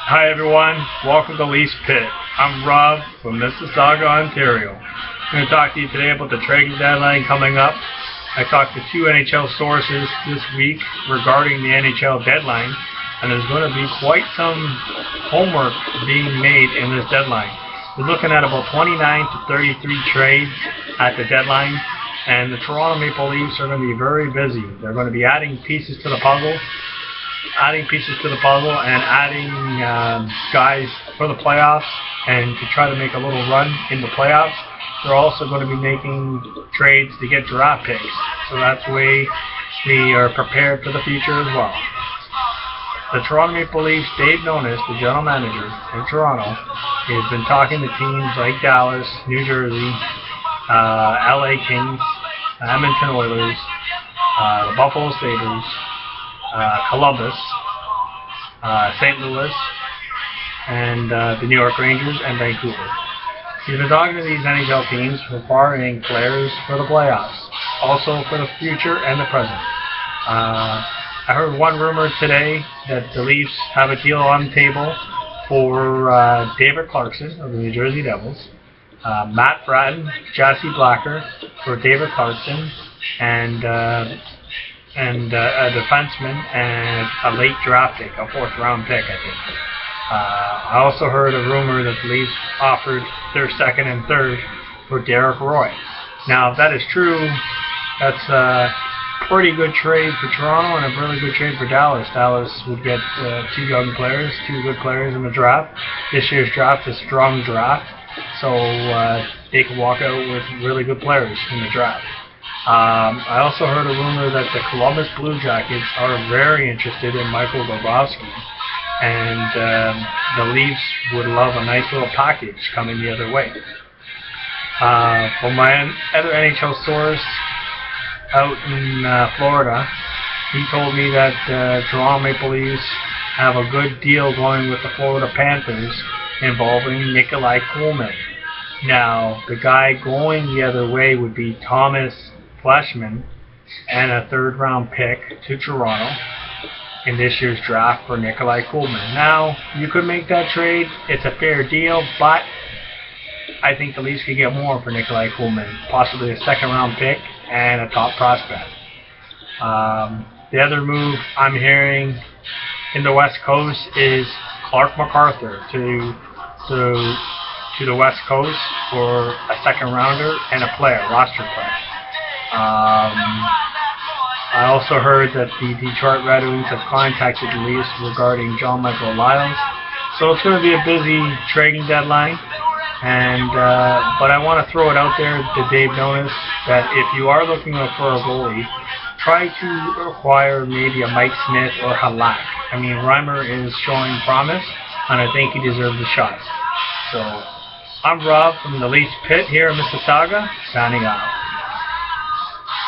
Hi everyone, welcome to Leafs Pitt. I'm Rob from Mississauga, Ontario. I'm going to talk to you today about the trading deadline coming up. I talked to two NHL sources this week regarding the NHL deadline, and there's going to be quite some homework being made in this deadline. We're looking at about 29 to 33 trades at the deadline, and the Toronto Maple Leafs are going to be very busy. They're going to be adding pieces to the puzzle and adding guys for the playoffs and to try to make a little run in the playoffs. They're also going to be making trades to get draft picks. So that's the way we are prepared for the future as well. The Toronto Maple Leafs, Dave Nonis, the general manager in Toronto, has been talking to teams like Dallas, New Jersey, LA Kings, Edmonton Oilers, the Buffalo Sabres, Columbus, St. Louis, and the New York Rangers and Vancouver. He's been talking to these NHL teams requiring players for the playoffs, also for the future and the present. I heard one rumor today that the Leafs have a deal on the table for David Clarkson of the New Jersey Devils, Matt Bratton, Jesse Blacker for David Clarkson, and a defenseman and a late draft pick, a fourth-round pick, I think. I also heard a rumor that the Leafs offered their second and third for Derek Roy. Now, if that is true, that's a pretty good trade for Toronto and a really good trade for Dallas. Dallas would get two young players, two good players in the draft. This year's draft is a strong draft, so they can walk out with really good players in the draft. I also heard a rumor that the Columbus Blue Jackets are very interested in Michael Bobrovsky, and the Leafs would love a nice little package coming the other way. From my other NHL source out in Florida, he told me that Toronto Maple Leafs have a good deal going with the Florida Panthers involving Nikolai Coleman. Now, the guy going the other way would be Thomas Fleshman and a third-round pick to Toronto in this year's draft for Nikolai Coleman. Now, you could make that trade. It's a fair deal, but I think the Leafs could get more for Nikolai Coleman, possibly a second-round pick and a top prospect. The other move I'm hearing in the West Coast is Clark MacArthur to the West Coast for a second-rounder and a player, roster player. I also heard that the Detroit Red Wings have contacted the Leafs regarding John Michael Liles. So it's going to be a busy trading deadline. And but I want to throw it out there to Dave Nonis that if you are looking for a goalie, try to acquire maybe a Mike Smith or Halak. I mean, Reimer is showing promise, and I think he deserves a shot. So I'm Rob from the Leafs Pit here in Mississauga, signing out.